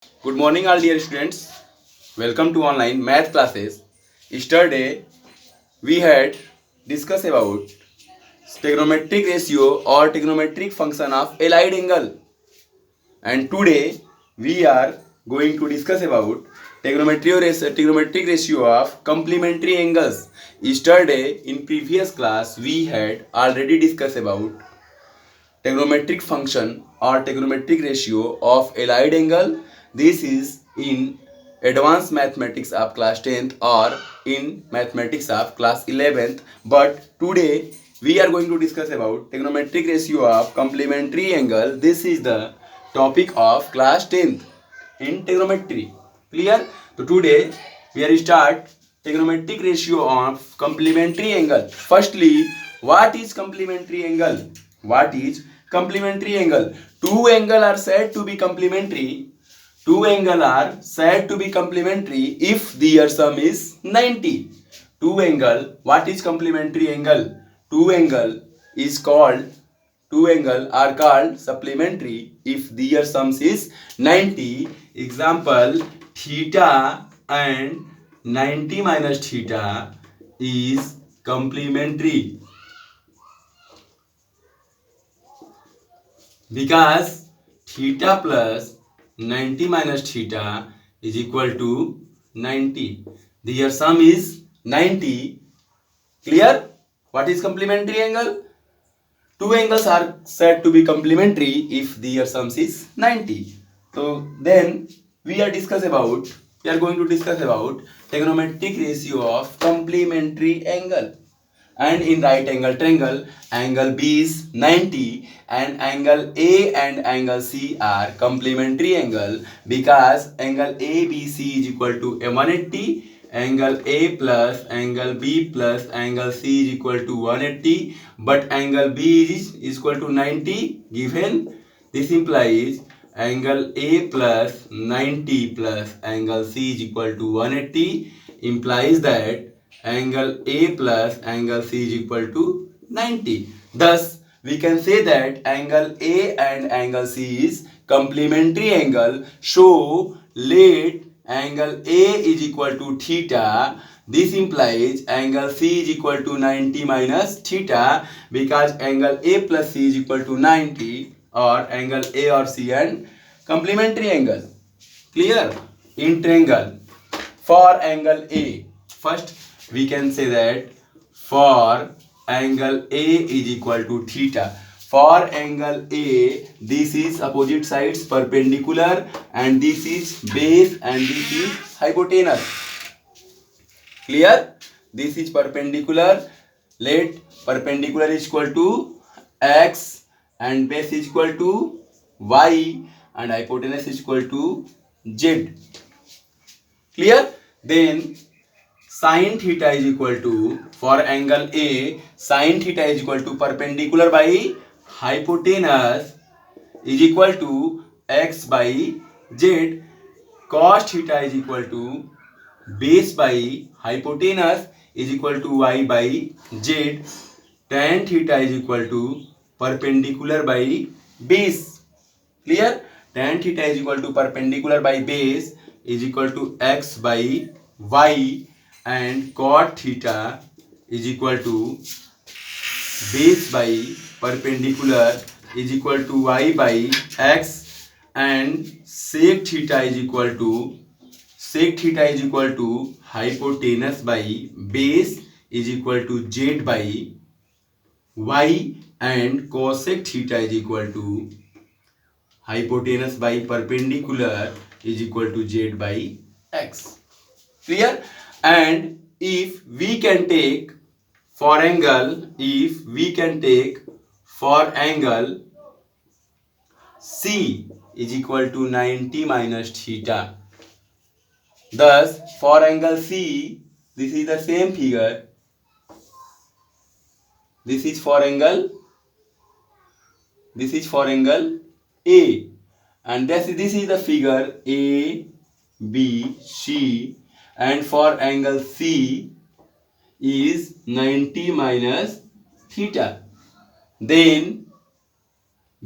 Good morning, all dear students. Welcome to online math classes. Yesterday, we had discussed about trigonometric ratio or trigonometric function of allied angle, and today we are going to discuss about trigonometric ratio of complementary angles. Yesterday, in previous class, we had already discussed about trigonometric function or trigonometric ratio of allied angle. This is in advanced mathematics of class 10th or in mathematics of class 11th, but today we are going to discuss about trigonometric ratio of complementary angle. This is the topic of class 10th in trigonometry. Clear? So today we are start trigonometric ratio of complementary angle. Firstly, what is complementary angle? What is complementary angle? Two angle are said to be complementary. Two angle are said to be complementary if their sum is 90. Two angle, what is complementary angle? Two angle is called Two angle are called supplementary if their sums is 90. Example, theta and 90 minus theta is complementary because theta plus 90 minus theta is equal to 90. Their sum is 90. Clear? What is complementary angle? Two angles are said to be complementary if their sums is 90. So then we are going to discuss about trigonometric ratio of complementary angle. And in right angle triangle, angle B is 90 and angle A and angle C are complementary angle because angle ABC is equal to 180, angle A plus angle B plus angle C is equal to 180, but angle B is equal to 90 given. This implies angle A plus 90 plus angle C is equal to 180 implies that angle A plus angle C is equal to 90. Thus, we can say that angle A and angle C is complementary angle. So, let angle A is equal to theta. This implies angle C is equal to 90 minus theta because angle A plus C is equal to 90 or angle A or C and complementary angle. Clear? In triangle, for angle A, first we can say that for angle A is equal to theta. For angle A, this is opposite sides perpendicular and this is base and this is hypotenuse. Clear? This is perpendicular. Let perpendicular is equal to x and base is equal to y and hypotenuse is equal to z. Clear? Then sin theta is equal to, for angle A, sin theta is equal to perpendicular by hypotenuse is equal to x by z. Cos theta is equal to base by hypotenuse is equal to y by z. Tan theta is equal to perpendicular by base. Clear? Tan theta is equal to perpendicular by base is equal to x by y and cot theta is equal to base by perpendicular is equal to y by x and sec theta is equal to hypotenuse by base is equal to z by y and cosec theta is equal to hypotenuse by perpendicular is equal to z by x. Clear? And if we can take for angle C is equal to 90 minus theta. Thus, for angle C, this is the same figure. This is for angle A, and this is the figure A, B, C, and for angle C is 90 minus theta. Then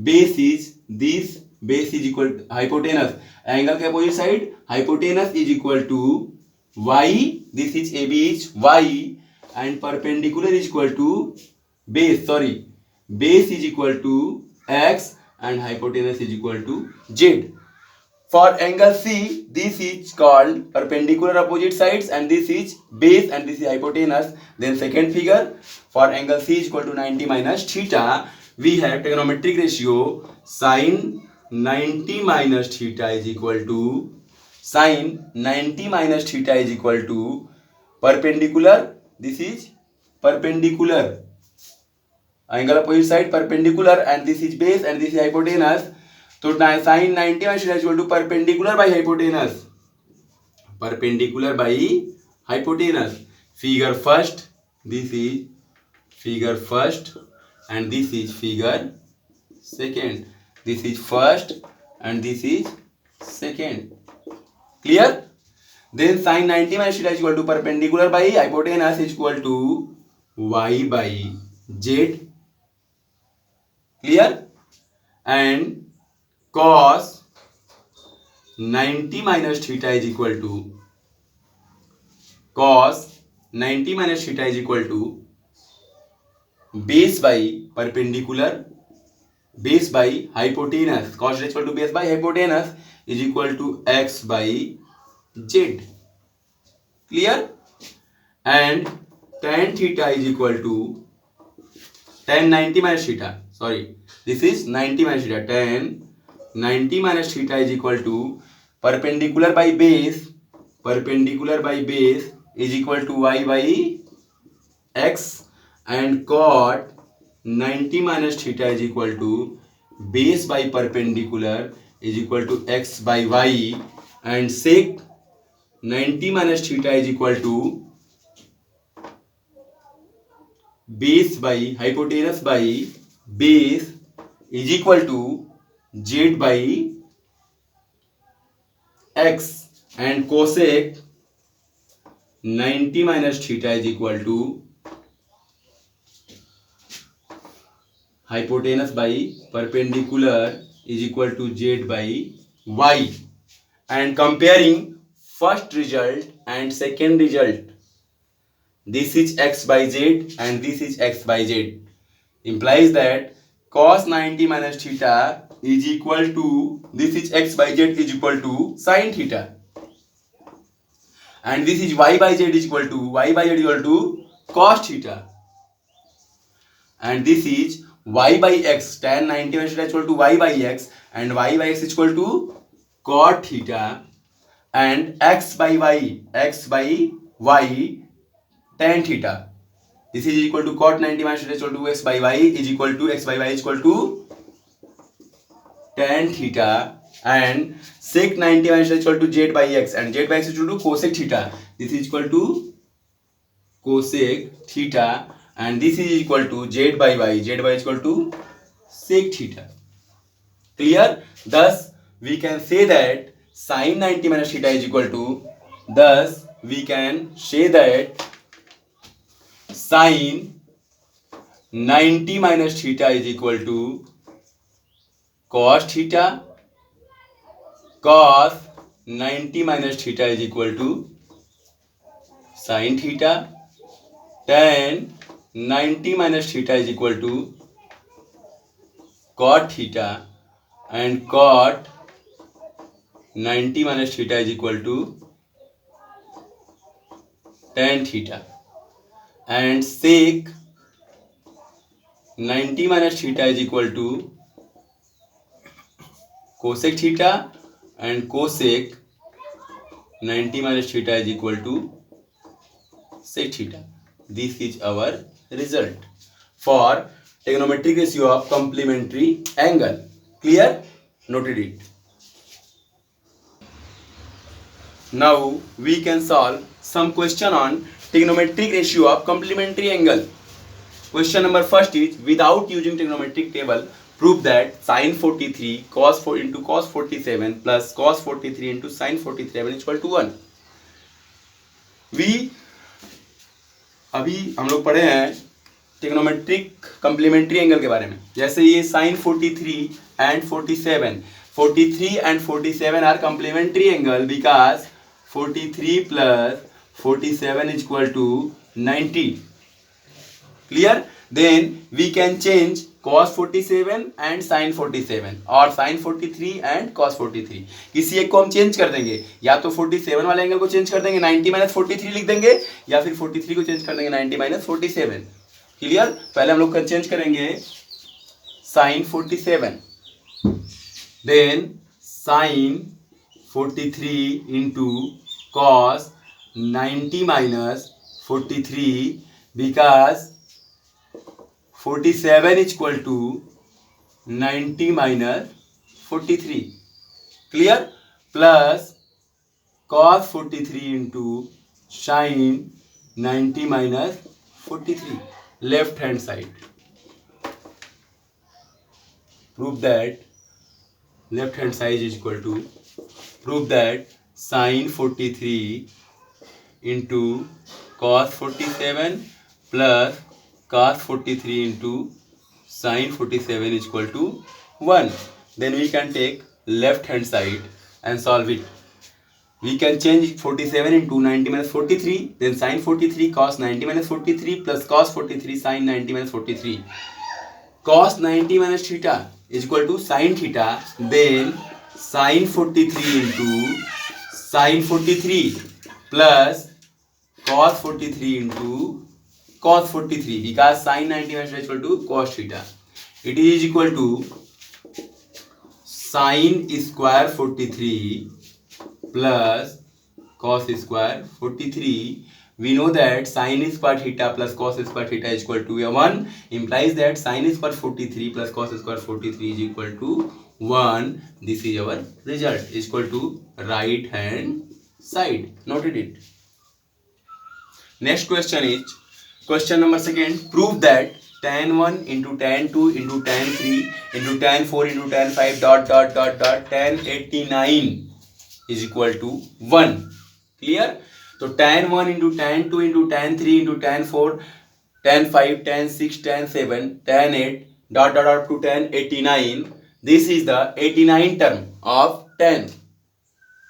base is this base is equal to hypotenuse, angle के opposite side hypotenuse is equal to y, this is A B is y and perpendicular is equal to base, sorry base is equal to x and hypotenuse is equal to z. For angle C, this is called perpendicular opposite sides and this is base and this is hypotenuse. Then second figure, for angle C is equal to 90 minus theta, we have trigonometric ratio sin 90 minus theta is equal to sin 90 minus theta is equal to perpendicular, this is perpendicular, angle opposite side perpendicular and this is base and this is hypotenuse. So sin 90 minus theta is equal to perpendicular by hypotenuse, perpendicular by hypotenuse. Figure first, this is figure first and this is figure second, this is first and this is second. Clear? Then sin 90 minus theta is equal to perpendicular by hypotenuse is equal to y by z. Clear? And cos 90 minus theta is equal to cos 90 minus theta is equal to base by perpendicular, base by hypotenuse, cos is equal to base by hypotenuse is equal to x by z. Clear? And tan theta is equal to tan 90 minus theta, sorry, this is 90 minus theta, tan 90 minus theta is equal to perpendicular by base, perpendicular by base is equal to y by x and cot 90 minus theta is equal to base by perpendicular is equal to x by y and sec 90 minus theta is equal to base by hypotenuse by base is equal to z by x and cosec 90 minus theta is equal to hypotenuse by perpendicular is equal to z by y. And comparing first result and second result, this is x by z and this is x by z, implies that cos 90 minus theta is equal to, this is x by z is equal to sin theta and this is y by z is equal to y by z is equal to cos theta and this is y by x, tan 90 minus theta is equal to y by x and y by x is equal to cot theta and x by y tan theta, this is equal to cot 90 minus theta is equal to x by y is equal to x by y is equal to tan theta and sec 90 minus theta is equal to z by x and z by x is equal to cosec theta, this is equal to cosec theta and this is equal to z by y is equal to sec theta. Clear? Thus we can say that sin 90 minus theta is equal to, thus we can say that sin 90 minus theta is equal to cos theta, cos 90 minus theta is equal to sin theta, tan 90 minus theta is equal to cot theta and cot 90 minus theta is equal to tan theta and sec 90 minus theta is equal to cosec theta and cosec 90 minus theta is equal to sec theta. This is our result for trigonometric ratio of complementary angle. Clear? Noted it. Now we can solve some question on trigonometric ratio of complementary angle. Question number first is, without using trigonometric table, prove that sin 43 cos 4 into cos 47 plus cos 43 into sin 47 is equal to 1. अभी हम लोग पढ़े हैं trigonometric complementary angle के बारे में. जैसे ये sin 43 and 47, 43 and 47 are complementary angle because 43 plus 47 is equal to 90. Clear? Then we can change cos 47 and sin 47 और sin 43 and cos 43. किसी एक को हम चेंज कर देंगे, या तो 47 वाले एंगल को चेंज कर देंगे 90 माइनस 43 लिख देंगे, या फिर 43 को चेंज कर देंगे 90 माइनस 47. क्लियर? पहले हम लोग चेंज करेंगे sin 47, then sin 43 into cos 90 minus 43 because 47 is equal to 90 minus 43. Clear? Plus cos 43 into sin 90 minus 43. Left hand side. Prove that left hand side is equal to, prove that sin 43 into cos 47 plus cos 43 into sin 47 is equal to 1. Then we can take left hand side and solve it. We can change 47 into 90 minus 43, then sin 43 cos 90 minus 43 plus cos 43 sin 90 minus 43. Cos 90 minus theta is equal to sin theta, then sin 43 into sin 43 plus cos 43 into cos 43 because sin 90 minus theta is equal to cos theta. It is equal to sin square 43 plus cos square 43. We know that sin square theta plus cos square theta is equal to 1, implies that sin square 43 plus cos square 43 is equal to 1. This is our result, is equal to right hand side. Noted it. Next question is question number 2. Prove that tan 1 into tan 2 into tan 3 into tan 4 into tan 5 tan 89 is equal to 1. Clear? So tan 1 into tan 2 into tan 3 into tan 4 tan 5 tan 6 tan 7 tan 8 up to tan 89. This is the 89 term of tan.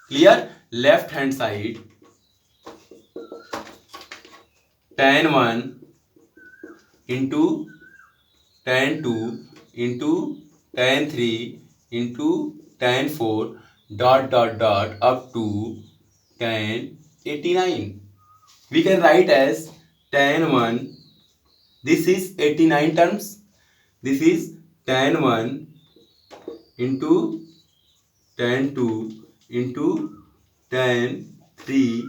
Clear? Left hand side, tan 1 into tan 2 into tan 3 into tan 4 up to tan 89. We can write as tan 1. This is 89 terms. This is tan 1 into tan 2 into tan 3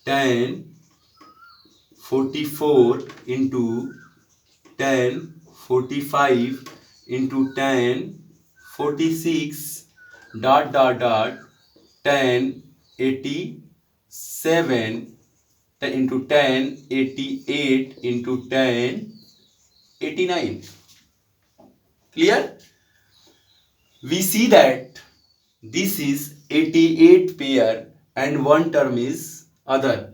tan 44 into tan 45 into tan 46 tan 87 into tan 88 into tan 89. Clear? We see that this is 88 pair and one term is other.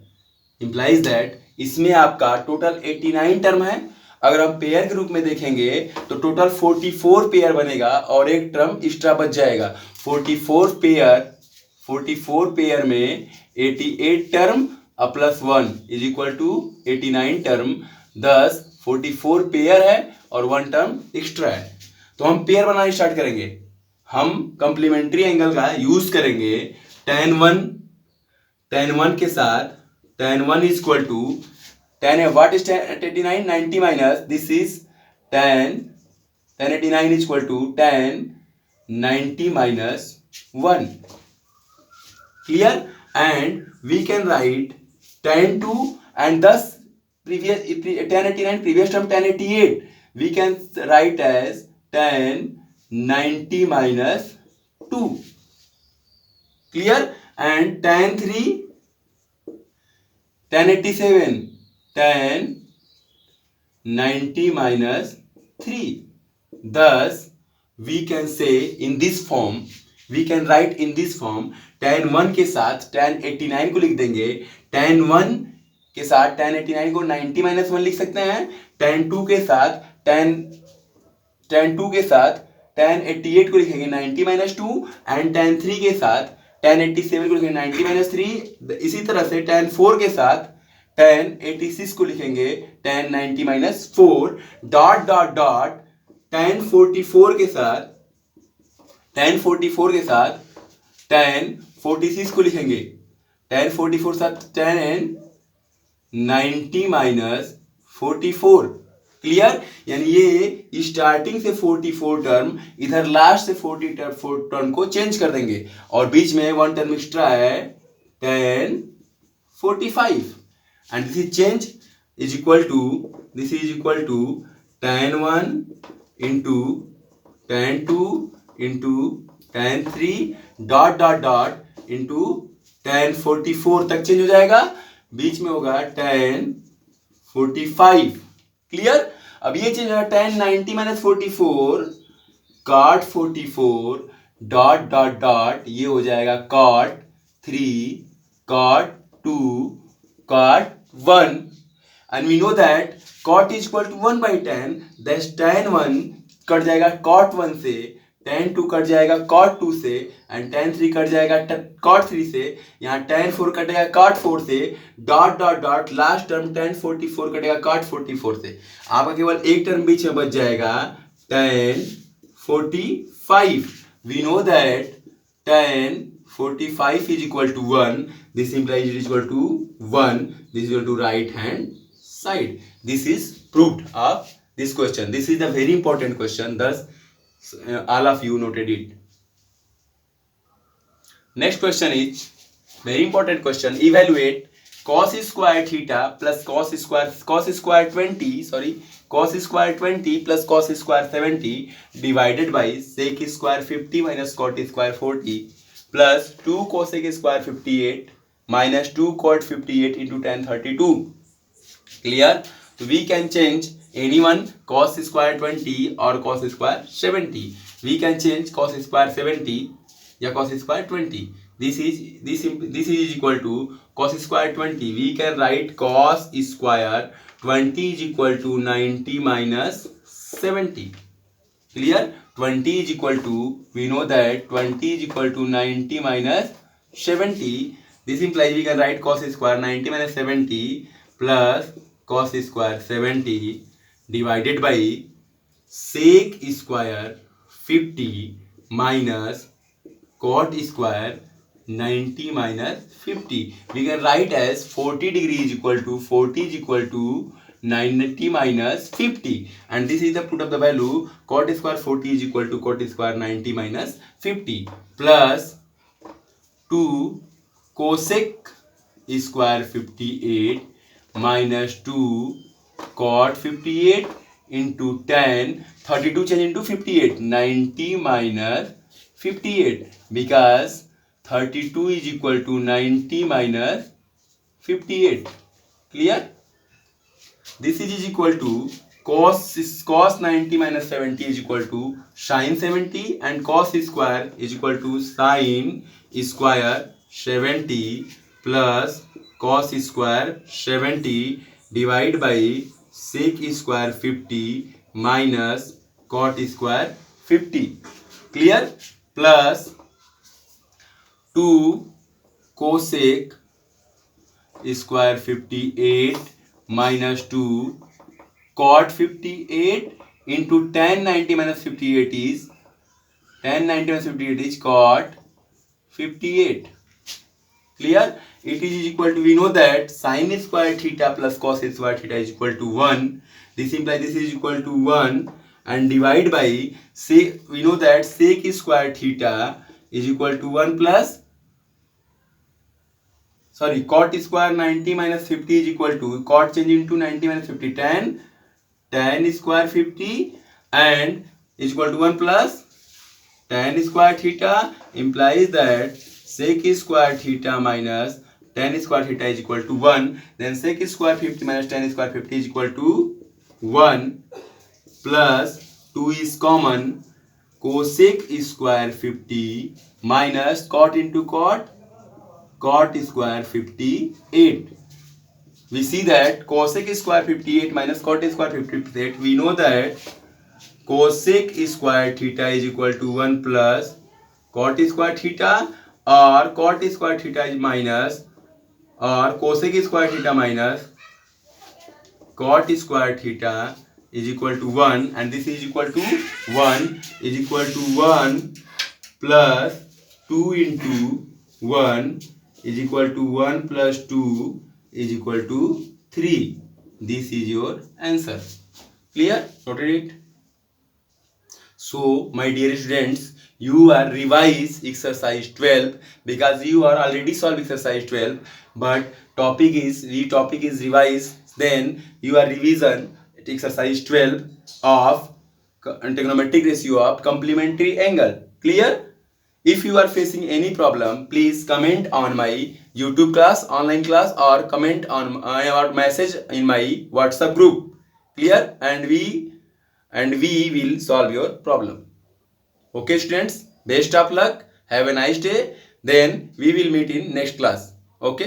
Implies that इसमें आपका total 89 term है. अगर हम pair के रूप में देखेंगे तो टोटल 44 पेयर बनेगा और एक टर्म एक्स्ट्रा बच जाएगा. 44 पेयर में 88 term plus 1 is equal to 89 term. thus 44 pair है और वन टर्म एक्स्ट्रा है. तो हम पेयर बनाना स्टार्ट करेंगे. हम कंप्लीमेंट्री एंगल का यूज करेंगे. tan 1 के साथ tan 1 is equal to tan, what is tan 89? 90 minus, this is tan 89 is equal to tan 90 minus 1. Clear? And we can write tan 2 and thus previous tan 89 previous term tan 88 we can write as tan 90 minus 2. Clear? And tan 3 tan 87 tan 90 minus 3. Thus we can say in this form, we can write in this form tan 1 के साथ tan 89 को लिख देंगे. tan 1 के साथ tan 89 को 90 minus 1 लिख सकते हैं. tan 2 के साथ tan tan 88 को लिखेंगे 90 माइनस 2 एंड tan 3 के साथ tan 87 को लिखेंगे 90 माइनस 3। इसी तरह से tan 4 के साथ tan 86 को लिखेंगे tan 90 minus 4 dot dot dot tan 44 के साथ tan 44 के साथ tan 46 को लिखेंगे tan 44 के साथ tan 90 माइनस 44। क्लियर? यानी ये स्टार्टिंग से 44 टर्म इधर लास्ट से 44 टर्म को चेंज कर देंगे और बीच में वन टर्म एक्स्ट्रा है tan 45 and this is change is equal to tan 1 into tan 2 into tan 3 dot dot dot into tan 44 तक चेंज हो जाएगा, बीच में होगा tan 45। क्लियर? अब ये चेंज होगा tan 90 minus 44 cot 44 dot dot dot ये हो जाएगा cot 3 cot 2 cot 1 and we know that cot is equal to 1 by tan, thus tan 1 cut जाएगा cot 1 से, tan 2 कट जाएगा cot 2 से एंड tan 3 कट जाएगा cot 3 से, यहाँ tan 4 कटेगा cot 4 से dot dot dot last term tan 44 कटेगा cot 44 से। आपका केवल एक टर्म बीच में बच जाएगा tan 45। we know that tan 45 is equal to 1, this implies it is equal to 1, this is equal to right hand side. This is proved of this question. This is a very important question, thus all of you noted it. Next question is very important question. Evaluate cos square theta plus cos square 20 plus cos square 70 divided by sec square 50 minus cot square 40 plus 2 cosec square 58 minus 2 cot 58 into tan 32. Clear? So we can change anyone cos square 20 or cos square 70. We can change cos square 70 या cos square 20. This is equal to cos square 20. We can write cos square 20 is equal to 90 minus 70. Clear? 20 is equal to, we know that 20 is equal to 90 minus 70. This implies we can write cos square 90 minus 70 plus cos square 70 divided by sec square 50 minus cot square 90 minus 50. We can write as 40 degree is equal to 40 is equal to 90 minus 50 and this is the put of the value cot square 40 is equal to cot square 90 minus 50 plus 2 cosec square 58 minus 2 cot 58 into tan 32 change into 58 90 minus 58 because 32 is equal to 90 minus 58. Clear? This is equal to cos 90 minus 70 is equal to sin 70 and cos square is equal to sin square 70 plus cos square 70 divided by sec square 50 minus cot square 50. Clear? Plus 2 cosec square 58 minus 2 cot 58 into tan 90 minus 58 is tan 90 minus 58 is cot 58. Clear? It is equal to, we know that sin square theta plus cos square theta is equal to 1. This implies this is equal to 1 and divide by, say, we know that sec square theta is equal to 1 plus, sorry, cot square 90 minus 50 is equal to, cot change into 90 minus 50, tan square 50 and is equal to 1 plus tan square theta implies that sec square theta minus tan square theta is equal to 1. Then sec square 50 minus tan square 50 is equal to 1 plus 2 is common, cosec square 50 minus cot into cot square 58. We see that cosec square 58 minus cot square 58. We know that cosec square theta is equal to 1 plus cot square theta, or cot square theta is minus, or cosec square theta minus cot square theta is equal to 1, and this is equal to 1 is equal to 1 plus 2 into 1 is equal to 1 plus 2 is equal to 3. This is your answer. Clear? Noted it? So, my dear students, you are revise exercise 12 because you are already solved exercise 12, but topic is revised. Then you are revision exercise 12 of trigonometric ratio of complementary angle. Clear? If you are facing any problem, please comment on my YouTube class, online class, or comment on or message in my WhatsApp group. Clear? And we will solve your problem. Okay, students, best of luck. Have a nice day. Then we will meet in next class.